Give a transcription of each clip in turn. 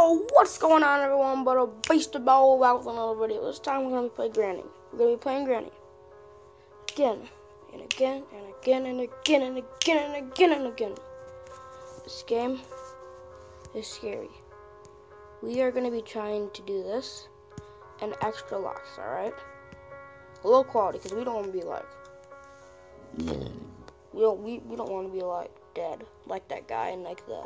Yo, what's going on, everyone? But a baseball back with another video. This time we're gonna be playing Granny. We're gonna be playing Granny again and again and again and again and again and again and again. This game is scary. We are gonna be trying to do this and extra locks. All right, low quality because we don't want to be like we don't want to be like dead like that guy in like the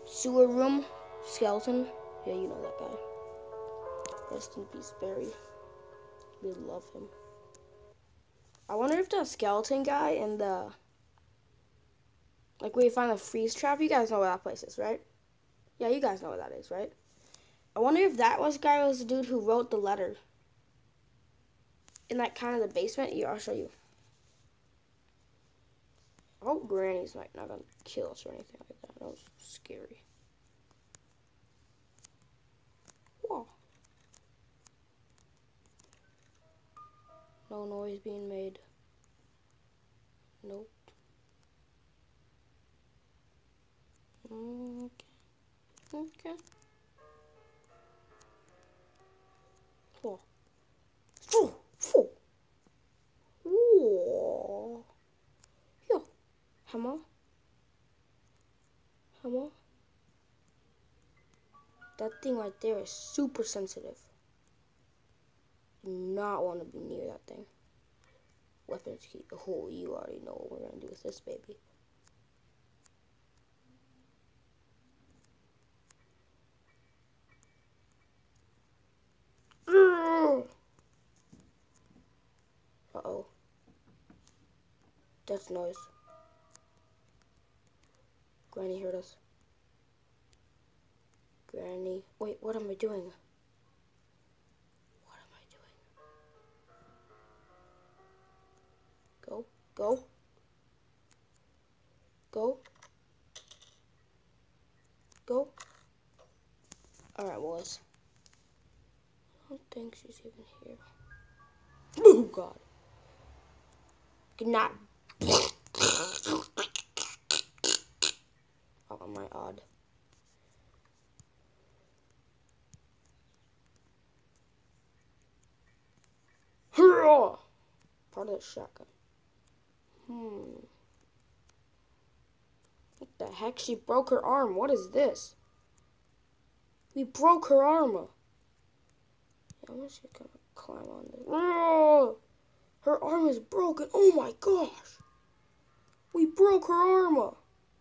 sewer room. Skeleton, yeah, you know that guy. Rest in peace, Barry. We love him. I wonder if the skeleton guy in the, like where you find the freeze trap, you guys know where that place is, right? Yeah, you guys know where that is, right? I wonder if that guy was the dude who wrote the letter in that kind of the basement. Yeah, I'll show you. I hope Granny's like not gonna kill us or anything like that. That was scary. Whoa. No noise being made. Nope. Okay. Whoa. Whoa. Whoa. Yo. Hammer. That thing right there is super sensitive. Do not want to be near that thing. Weapons key. Oh, you already know what we're gonna do with this baby. Uh-oh. That's noise. Granny heard us. Granny. Wait, what am I doing? Go. Alright, boys. I don't think she's even here. Oh, God. Good night. Oh, am I odd? Part of the shotgun. What the heck? She broke her arm. What is this? We broke her arm. Yeah, I'm just gonna climb on this. Her arm is broken. Oh my gosh. We broke her arm.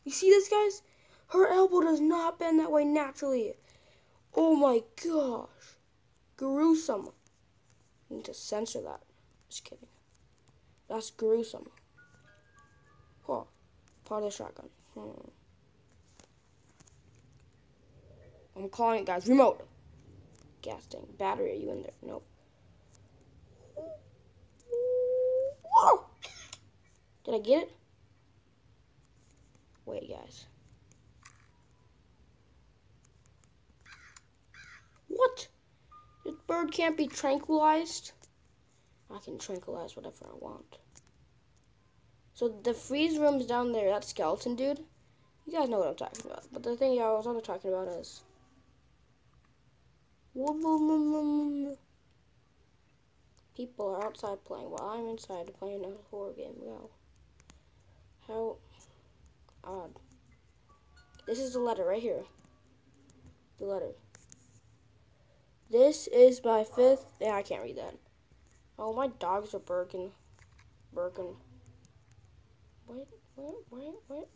You see this, guys? Her elbow does not bend that way naturally. Oh my gosh. Gruesome. I need to censor that. Just kidding. That's gruesome. Oh, part of the shotgun. I'm calling it, guys. Remote. Gas tank. Battery. Are you in there? Nope. Whoa! Did I get it? Wait, guys. What? This bird can't be tranquilized? I can tranquilize whatever I want. So the freeze room's down there. That skeleton dude. You guys know what I'm talking about. But the thing I was also talking about is... people are outside playing while I'm inside playing a horror game. Wow. How odd. This is the letter right here. The letter. This is my 5th... Yeah, I can't read that. Oh, my dogs are barking. Wait.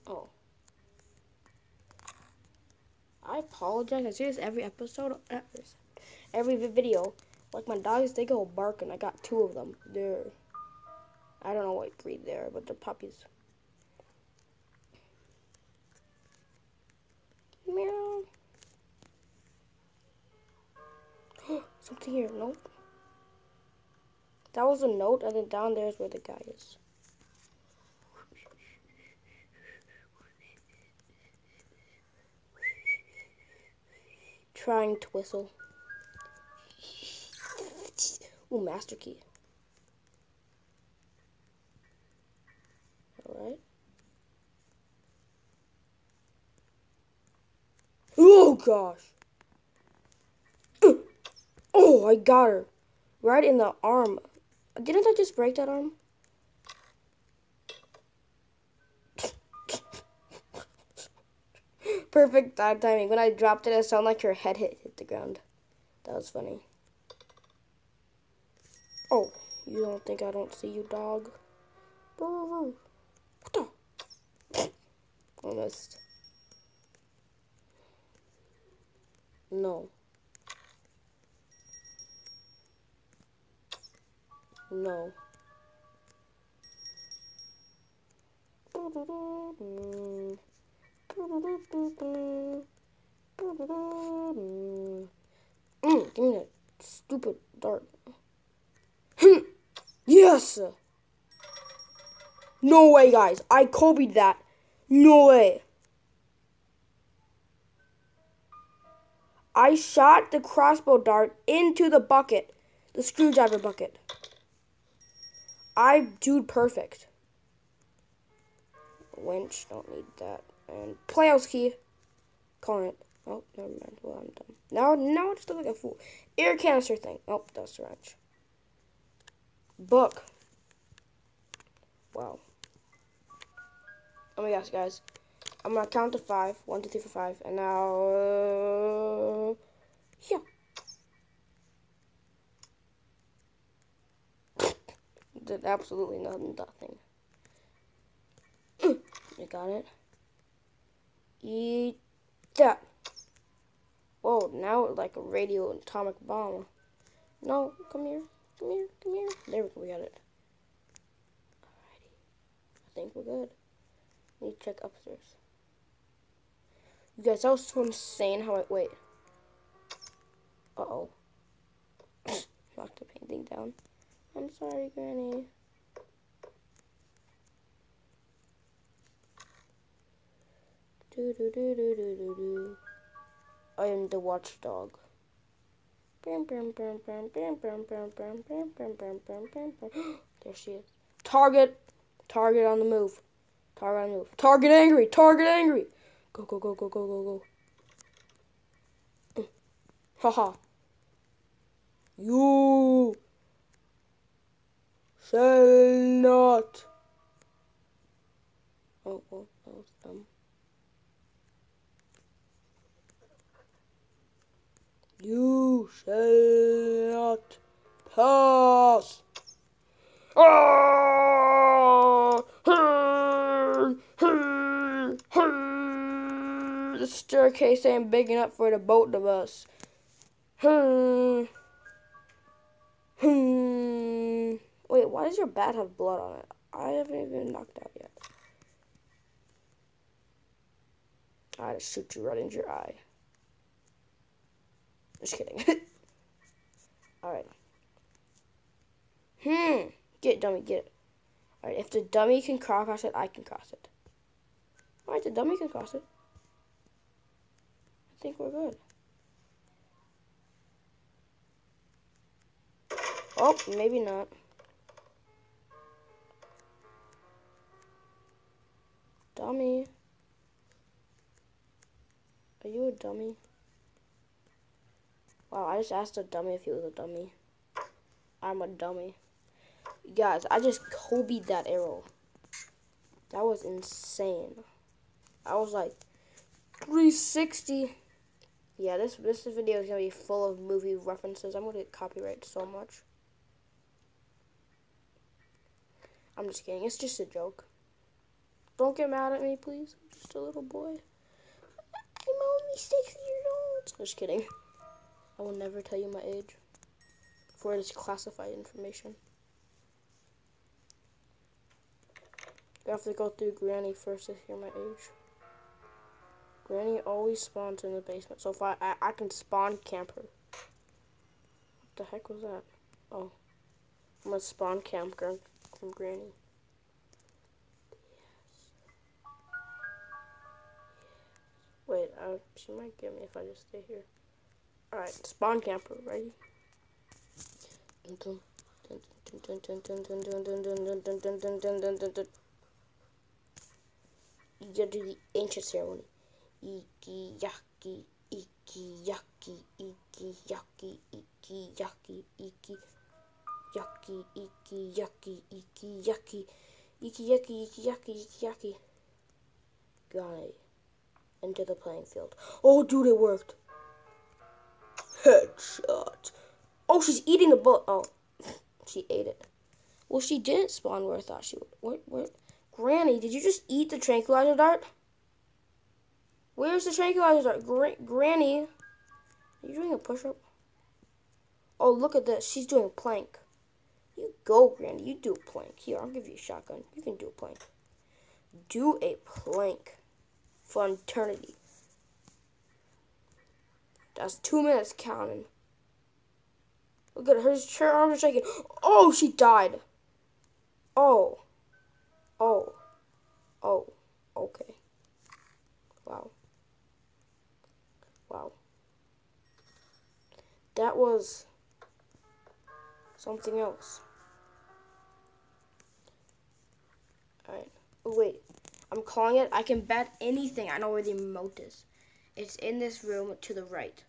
Oh. I apologize. I say this every episode, every video. Like my dogs, they go barking. I got 2 of them. I don't know what breed they are, but they're puppies. Meow. Something here. Nope. That was a note, and then down there is where the guy is. Trying to whistle. Ooh, master key. Alright. Oh gosh. Oh, I got her. Right in the arm. Didn't I just break that arm? Perfect timing. When I dropped it, it sounded like your head hit the ground. That was funny. Oh, you don't think I don't see you, dog? What the? Almost. No. No. Give me that stupid dart. Yes! No way, guys. I Kobe'd that. No way. I shot the crossbow dart into the bucket. The screwdriver bucket. I dude perfect. Winch, don't need that. And playhouse key. Calling it. Oh, never mind. Well, I'm done. Now I just look like a fool. Air canister thing. Oh, that's the wrench. Book. Wow. Oh my gosh, guys. I'm gonna count to 5. 1, 2, 3, 4, 5. And now, yeah. Did absolutely nothing. You got it. Eat that. Whoa, now it's like a radio atomic bomb. No, come here. Come here. Come here. There we go. We got it. Alrighty. I think we're good. Need to check upstairs. You guys, that was so insane how I... Wait. Uh-oh. Knocked the painting down. I'm sorry, Granny. Do. I am the watchdog. There she is. Target. Target on the move. Target on the move. Target angry. Target angry. Go, go, go, go, go, go, go. Haha. You shall not. Oh, well, that was dumb. You shall not pass. The staircase ain't big enough for the both of us. Wait, why does your bat have blood on it? I haven't even knocked out yet. I just shoot you right into your eye. Just kidding. Alright. Get it, dummy, get it. Alright, if the dummy can cross it, I can cross it. Alright, the dummy can cross it. I think we're good. Oh, maybe not. Dummy. Are you a dummy? Wow, I just asked a dummy if he was a dummy. I'm a dummy. Guys, I just Kobe'd that arrow. That was insane. I was like 360. Yeah, this video is gonna be full of movie references. I'm gonna get copyrighted so much. I'm just kidding. It's just a joke. Don't get mad at me, please. I'm just a little boy. I'm only 6 years old. Just kidding. I will never tell you my age. For it is classified information. You have to go through Granny first to hear my age. Granny always spawns in the basement. So if I can spawn camp her. What the heck was that? Oh. I'm gonna spawn camp from Granny. Wait, she might get me if I just stay here. Alright, spawn camper, ready? You gotta do the ancient ceremony. Iki yaki Icky, yucky, icky, yucky, icky, yucky, icky, yucky, icky, yucky, icky, yucky, icky, yucky, icky, yucky, icky, yucky. Got it. Into the playing field. Oh, dude, it worked. Headshot. Oh, she's eating the bullet. Oh, she ate it. Well, she didn't spawn where I thought she would. Where? Granny, did you just eat the tranquilizer dart? Where's the tranquilizer dart? Granny, are you doing a push-up? Oh, look at this. She's doing a plank. You go, Granny. You do a plank. Here, I'll give you a shotgun. You can do a plank. Do a plank for eternity. That's 2 minutes counting. Look at her. Her arms are shaking. Oh, she died. Oh. Oh. Oh. Okay. Wow. Wow. That was something else. Alright. Oh, wait. I'm calling it. I can bet anything. I know where the remote is. It's in this room to the right.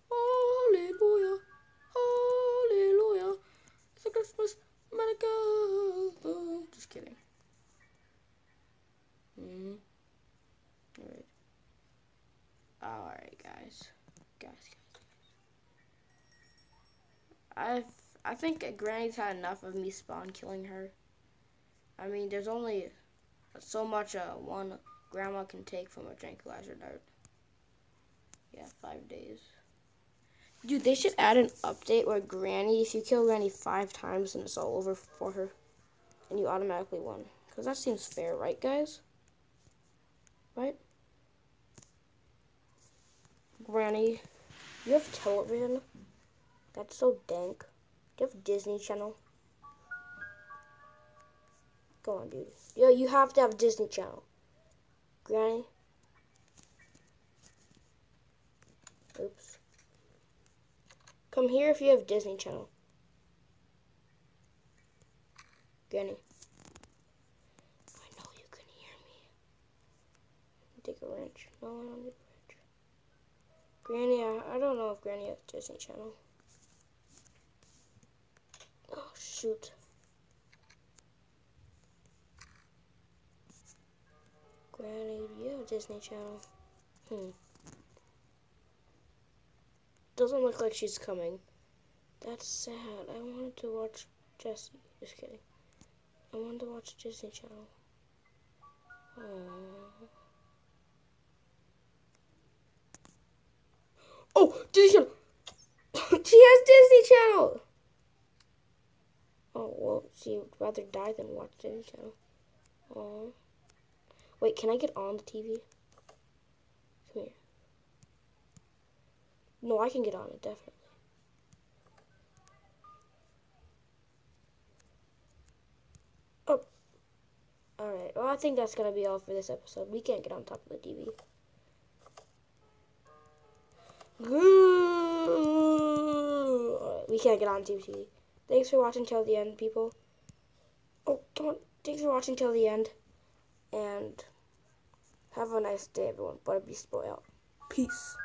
Hallelujah. Hallelujah. It's a Christmas miracle. Just kidding. Alright, guys. I think Granny's had enough of me spawn killing her. I mean, there's only so much one grandma can take from a tranquilizer dart. Yeah, 5 days. Dude, they should add an update where Granny, if you kill Granny 5 times, then it's all over for her. And you automatically won. Because that seems fair, right, guys? Right? Granny, you have television? That's so dank. Do you have Disney Channel? Go on, dude. Yo, you have to have Disney Channel. Granny? Oops. Come here if you have Disney Channel. Granny. I know you can hear me. Take a wrench. No, I don't need a wrench. Granny, I don't know if Granny has Disney Channel. Oh, shoot. Granny, do you have Disney Channel? Doesn't look like she's coming. That's sad. I wanted to watch Jessie. Just kidding. I wanted to watch Disney Channel. Oh, Disney Channel! She has Disney Channel! Oh, well, she would rather die than watch Disney Channel. Aww. Wait, can I get on the TV? Come here. No, I can get on it, definitely. Oh. Alright, well, I think that's going to be all for this episode. We can't get on top of the TV. Alright, we can't get on TV. Thanks for watching till the end, people. Oh, come on. Thanks for watching till the end. And have a nice day, everyone. Butter Beast Boy out. Peace.